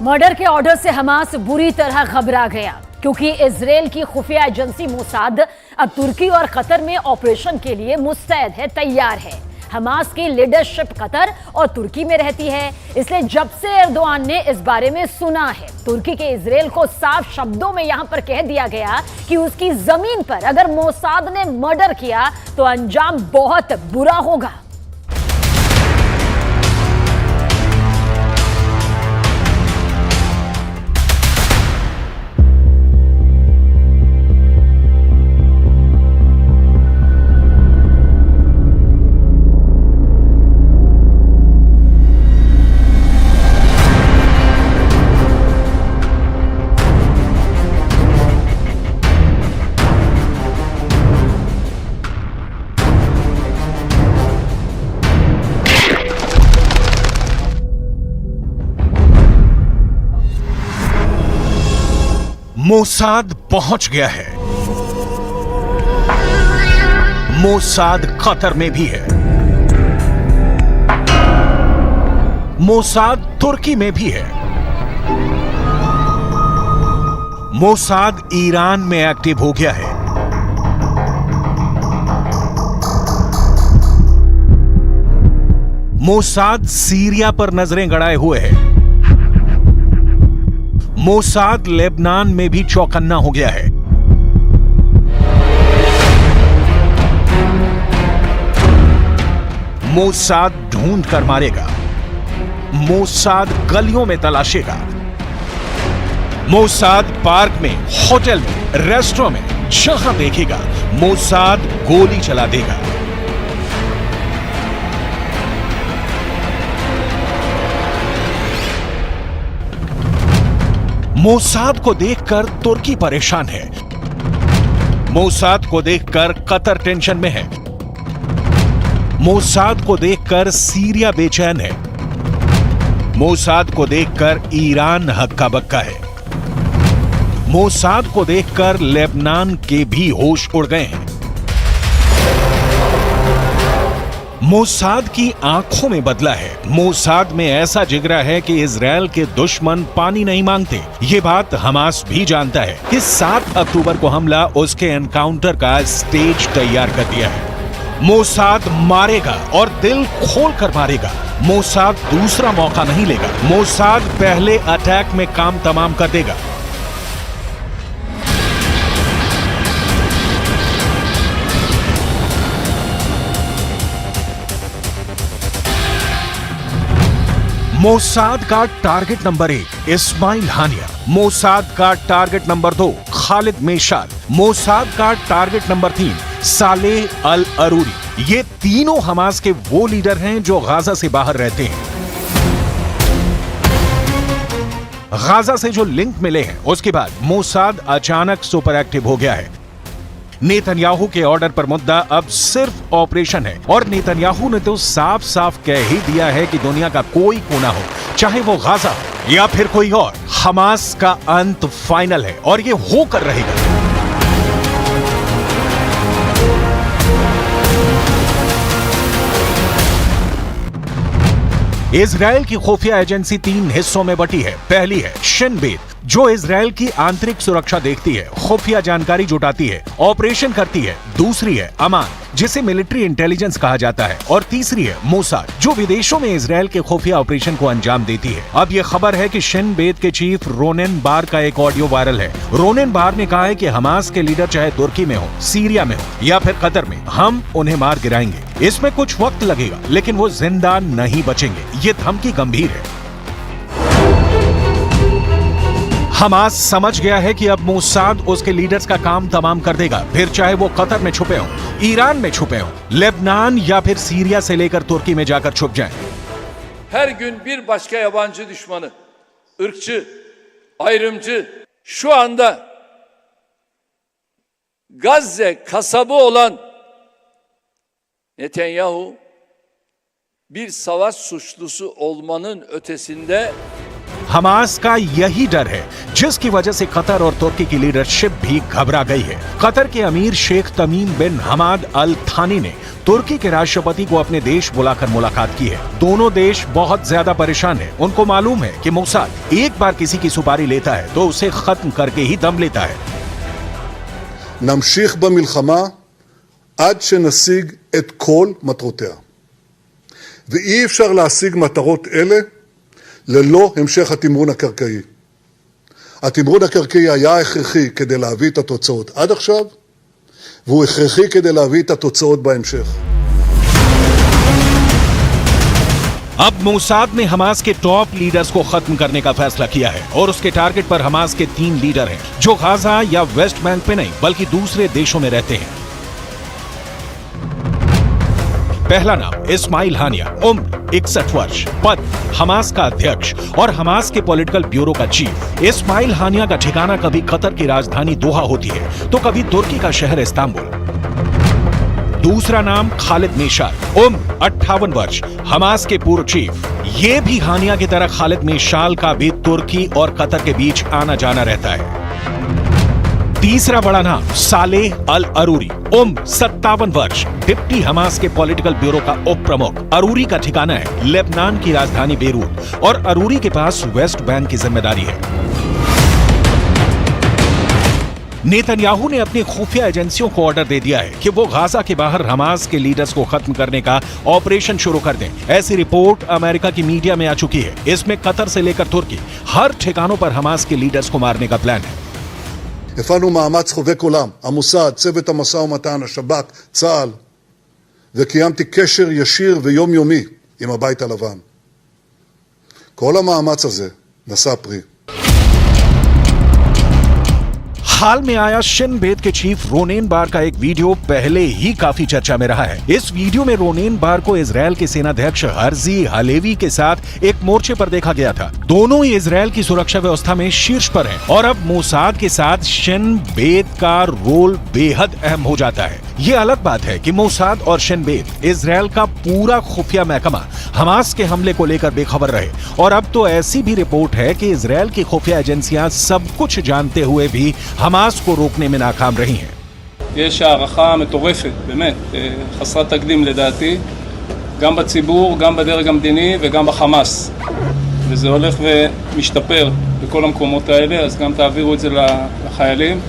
Murder के order से Hamas बुरी तरह घबरा गया क्योंकि इजराइल की खुफिया एजेंसी मोसाद अब तुर्की और कतर में ऑपरेशन के लिए मुस्तैद है, तैयार है। हमास की लीडरशिप कतर और तुर्की में रहती है, इसलिए जब से एर्दोआन ने इस बारे में सुना है, तुर्की के इजराइल को साफ शब्दों में यहां पर कह दिया गया कि उसकी जमीन पर अगर मोसाद ने मर्डर किया तो अंजाम बहुत बुरा होगा। मोसाद पहुंच गया है। मोसाद कतर में भी है। मोसाद तुर्की में भी है। मोसाद ईरान में एक्टिव हो गया है। मोसाद सीरिया पर नजरें गड़ाए हुए है। मोसाद लेबनान में भी चौकन्ना हो गया है। मोसाद ढूंढ कर मारेगा। मोसाद गलियों में तलाशेगा। मोसाद पार्क में, होटल में, रेस्टोरेंट में जहां देखेगा मोसाद गोली चला देगा। मोसाद को देखकर तुर्की परेशान है। मोसाद को देखकर कतर टेंशन में है। मोसाद को देखकर सीरिया बेचैन है। मोसाद को देखकर ईरान हक्का बक्का है। मोसाद को देखकर लेबनान के भी होश उड़ गए हैं। मोसाद की आंखों में बदला है। मोसाद में ऐसा जिगरा है कि इजराइल के दुश्मन पानी नहीं मांगते। ये बात हमास भी जानता है कि 7 अक्टूबर को हमला उसके एनकाउंटर का स्टेज तैयार कर दिया है। मोसाद मारेगा और दिल खोल कर मारेगा। मोसाद दूसरा मौका नहीं लेगा। मोसाद पहले अटैक में काम तमाम कर देगा। मोसाद का टारगेट नंबर 1 इस्माइल हानिया। मोसाद का टारगेट नंबर 2 खालिद मेशाल। मोसाद का टारगेट नंबर 3 सालेह अल अरूरी। ये तीनों हमास के वो लीडर हैं जो गाजा से बाहर रहते हैं। गाजा से जो लिंक मिले हैं, उसके बाद मोसाद अचानक सुपर एक्टिव हो गया है। नेतन्याहू के ऑर्डर पर मुद्दा अब सिर्फ ऑपरेशन है और नेतन्याहू ने तो साफ साफ कह ही दिया है कि दुनिया का कोई कोना हो, चाहे वो गाजा हो या फिर कोई और, हमास का अंत फाइनल है और ये होकर रहेगा। इजराइल की खुफिया एजेंसी 3 हिस्सों में बटी है। पहली है शिन बेत, जो इजराइल की आंतरिक सुरक्षा देखती है, खुफिया जानकारी जुटाती है, ऑपरेशन करती है। दूसरी है अमान, जिसे मिलिट्री इंटेलिजेंस कहा जाता है। और तीसरी है मोसाद, जो विदेशों में इजराइल के खुफिया ऑपरेशन को अंजाम देती है। अब यह खबर है कि शिन बेत के चीफ रोनेन बार का एक ऑडियो वायरल है। रोनेन बार ने कहा है कि हमास के लीडर चाहे तुर्की में हो, सीरिया में हो या फिर कतर में, हम उन्हें मार गिराएंगे। इसमें कुछ वक्त लगेगा लेकिन वो जिंदा नहीं बचेंगे। ये धमकी गंभीर है। हमास समझ गया है कि अब मोसाद उसके लीडर्स का काम तमाम कर देगा, फिर चाहे वो कतर में छुपे हों, ईरान में छुपे हों, लेबनान या फिर सीरिया से लेकर तुर्की में जाकर छुप जाएं। Her gün bir başka yabancı düşmanı, ırkçı, ayrımcı, şu anda Gazze kasabı olan Netanyahu bir savaş suçlusu olmanın ötesinde Hamas का यही डर है जिसकी वजह से कतर और तुर्की की लीडरशिप भी घबरा गई है। कतर के अमीर शेख तमीम बिन हमाद अल थानी ने तुर्की के राष्ट्रपति को अपने देश बुलाकर मुलाकात की है। दोनों देश बहुत ज्यादा परेशान हैं। उनको मालूम है कि मोसाद एक बार किसी की सुपारी लेता है तो उसे खत्म करके ही दम लेता है। נמשיך במלחמה עד שנשיג את כל מטרותיה. ואי אפשר להשיג מטרות אלה ללא המשך התמרון הקרקעי. התמרון הקרקעי היה הכרחי כדי להביא את התוצאות עד עכשיו, והוא הכרחי כדי להביא את התוצאות בהמשך. अब मोसाद ने हमास के टॉप लीडर्स को खत्म करने का फैसला किया है और उसके टारगेट पर हमास के 3 लीडर हैं जो गाजा या वेस्ट बैंक पे नहीं बल्कि दूसरे देशों में रहते हैं। पहला नाम इस्माइल हानिया, उम्र 61 वर्ष, पद हमास का अध्यक्ष और हमास के पॉलिटिकल ब्यूरो का चीफ। इस्माइल हानिया का ठिकाना कभी कतर की राजधानी दोहा होती है तो कभी तुर्की का शहर इस्तांबुल। दूसरा नाम खालिद मेशाल, उम्र 58 वर्ष, हमास के पूर्व चीफ। ये भी हानिया की तरह खालिद मेशाल का भी तुर्की और कतर के बीच आना जाना रहता है। तीसरा बड़ा नाम सालेह अल अरूरी, उम्र 57 वर्ष, डिप्टी हमास के पॉलिटिकल ब्यूरो का उप प्रमुख। अरूरी का ठिकाना है लेबनान की राजधानी बेरूत और अरूरी के पास वेस्ट बैंक की जिम्मेदारी है। नेतन्याहू ने अपनी खुफिया एजेंसियों को ऑर्डर दे दिया है कि वो गाजा के बाहर हमास के लीडर्स को खत्म करने का ऑपरेशन शुरू कर दें। ऐसी रिपोर्ट अमेरिका की मीडिया में आ चुकी है। इसमें कतर से लेकर तुर्की हर ठिकानों पर हमास के लीडर्स को मारने का प्लान है। הפעלנו מאמץ חובק עולם, המוסד, צוות המשא ומתן, השב"כ, צה"ל, וקיימתי קשר ישיר ויומיומי עם הבית הלבן. כל המאמץ הזה נשא פרי. हाल में आया शिन बेत के चीफ रोनेन बार का एक वीडियो पहले ही काफी चर्चा में रहा है। इस वीडियो में रोनेन बार को इजरायल के सेनाध्यक्ष हर्जी हलेवी के साथ एक मोर्चे पर देखा गया था। दोनों ही इजरायल की सुरक्षा व्यवस्था में शीर्ष पर हैं और अब मोसाद के साथ शिन बेत का रोल बेहद अहम हो जाता है। ये अलग बात है कि मोसाद और शिन बेत इजरायल का पूरा खुफिया महकमा हमास के हमले को लेकर बेखबर रहे और अब तो ऐसी भी रिपोर्ट है कि इजरायल की खुफिया एजेंसियां सब कुछ जानते हुए भी हमास को रोकने में नाकाम रही हैं। יש הערכה מטורפת, באמת, חסרת תקדים לדעתי, גם בציבור, גם בדרג המדיני וגם בחמאס. וזה הולך ומשתפר בכל המקומות האלה, אז גם תעבירו את זה לחיילים.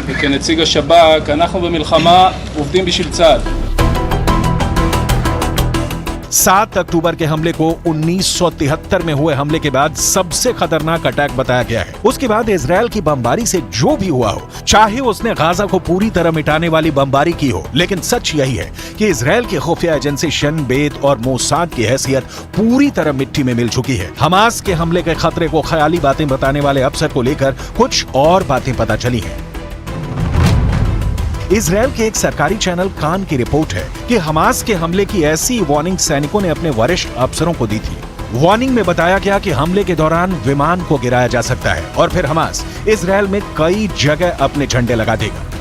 וכנציג השב"כ, אנחנו במלחמה עובדים בשביל צה"ל. 7 अक्टूबर के हमले को 1973 में हुए हमले के बाद सबसे खतरनाक अटैक बताया गया है। उसके बाद इजरायल की बमबारी से जो भी हुआ हो, चाहे उसने गाजा को पूरी तरह मिटाने वाली बमबारी की हो, लेकिन सच यही है कि इजरायल की खुफिया एजेंसी शिन बेत और मोसाद की हैसियत पूरी तरह मिट्टी में मिल चुकी है। हमास के हमले के खतरे को ख्याली बातें बताने वाले अफसर को लेकर कुछ और बातें पता चली हैं। इजरायल के एक सरकारी चैनल कान की रिपोर्ट है कि हमास के हमले की ऐसी वार्निंग सैनिकों ने अपने वरिष्ठ अफसरों को दी थी। वार्निंग में बताया गया कि हमले के दौरान विमान को गिराया जा सकता है और फिर हमास इजरायल में कई जगह अपने झंडे लगा देगा।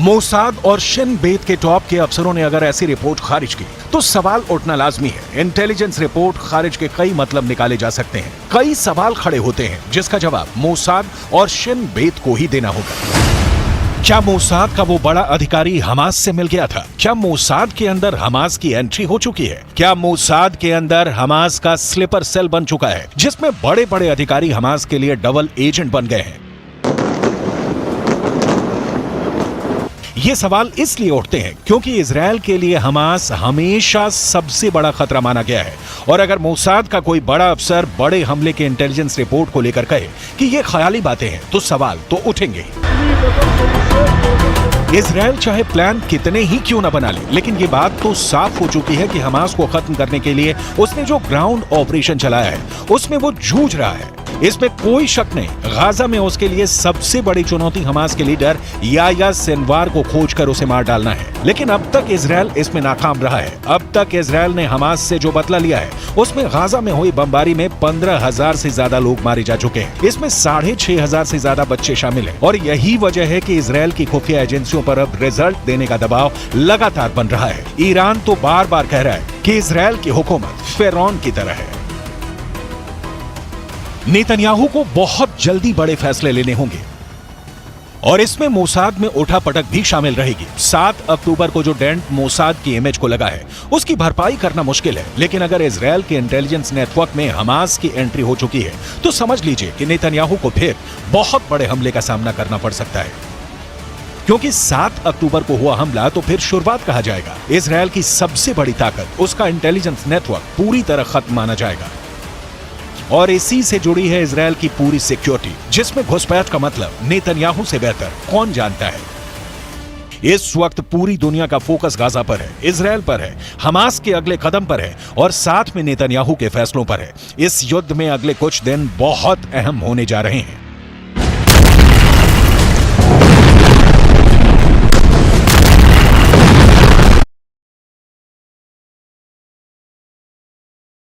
मोसाद और शिन बेत के टॉप के अफसरों ने अगर ऐसी रिपोर्ट खारिज की तो सवाल उठना लाजमी है। इंटेलिजेंस रिपोर्ट खारिज के कई मतलब निकाले जा सकते हैं। कई सवाल खड़े होते हैं जिसका जवाब मोसाद और शिन बेत को ही देना होगा। क्या मोसाद का वो बड़ा अधिकारी हमास से मिल गया था? क्या मोसाद के अंदर हमास की एंट्री हो चुकी है? क्या मोसाद के अंदर हमास का स्लीपर सेल बन चुका है जिसमें बड़े बड़े अधिकारी हमास के लिए डबल एजेंट बन गए हैं? ये सवाल इसलिए उठते हैं क्योंकि इजरायल के लिए हमास हमेशा सबसे बड़ा खतरा माना गया है और अगर मोसाद का कोई बड़ा अफसर बड़े हमले के इंटेलिजेंस रिपोर्ट को लेकर कहे कि ये ख्याली बातें हैं तो सवाल तो उठेंगे। इजरायल चाहे प्लान कितने ही क्यों न बना ले, लेकिन ये बात तो साफ हो चुकी है कि हमास को खत्म करने के लिए उसने जो ग्राउंड ऑपरेशन चलाया है उसमें वो जूझ रहा है। इसमें कोई शक नहीं, गाजा में उसके लिए सबसे बड़ी चुनौती हमास के लीडर याह्या सिनवार को खोजकर उसे मार डालना है। लेकिन अब तक इजरायल इसमें नाकाम रहा है। अब तक इजरायल ने हमास से जो बदला लिया है उसमें गाजा में हुई बमबारी में 15,000 से ज्यादा लोग मारे जा चुके हैं। इसमें 6,500 से ज्यादा बच्चे शामिल हैं और यही वजह है कि इजरायल की खुफिया एजेंसियों पर अब रिजल्ट देने का दबाव लगातार बन रहा है। ईरान तो बार बार कह रहा है कि इजरायल की हुकूमत फिरौन की तरह है। नेतन्याहू को बहुत जल्दी बड़े फैसले लेने होंगे और इसमें मोसाद में उठापटक भी शामिल रहेगी। 7 अक्टूबर को जो डेंट मोसाद की इमेज को लगा है उसकी भरपाई करना मुश्किल है, लेकिन अगर इजरायल के इंटेलिजेंस नेटवर्क में हमास की एंट्री हो चुकी है तो समझ लीजिए कि नेतन्याहू को फिर बहुत बड़े हमले का सामना करना पड़ सकता है, क्योंकि 7 अक्टूबर को हुआ हमला तो फिर शुरुआत कहा जाएगा। इजरायल की सबसे बड़ी ताकत उसका इंटेलिजेंस नेटवर्क पूरी तरह खत्म माना जाएगा और इसी से जुड़ी है इजरायल की पूरी सिक्योरिटी, जिसमें घुसपैठ का मतलब नेतन्याहू से बेहतर कौन जानता है। इस वक्त पूरी दुनिया का फोकस गाजा पर है, इजरायल पर है, हमास के अगले कदम पर है और साथ में नेतन्याहू के फैसलों पर है। इस युद्ध में अगले कुछ दिन बहुत अहम होने जा रहे हैं।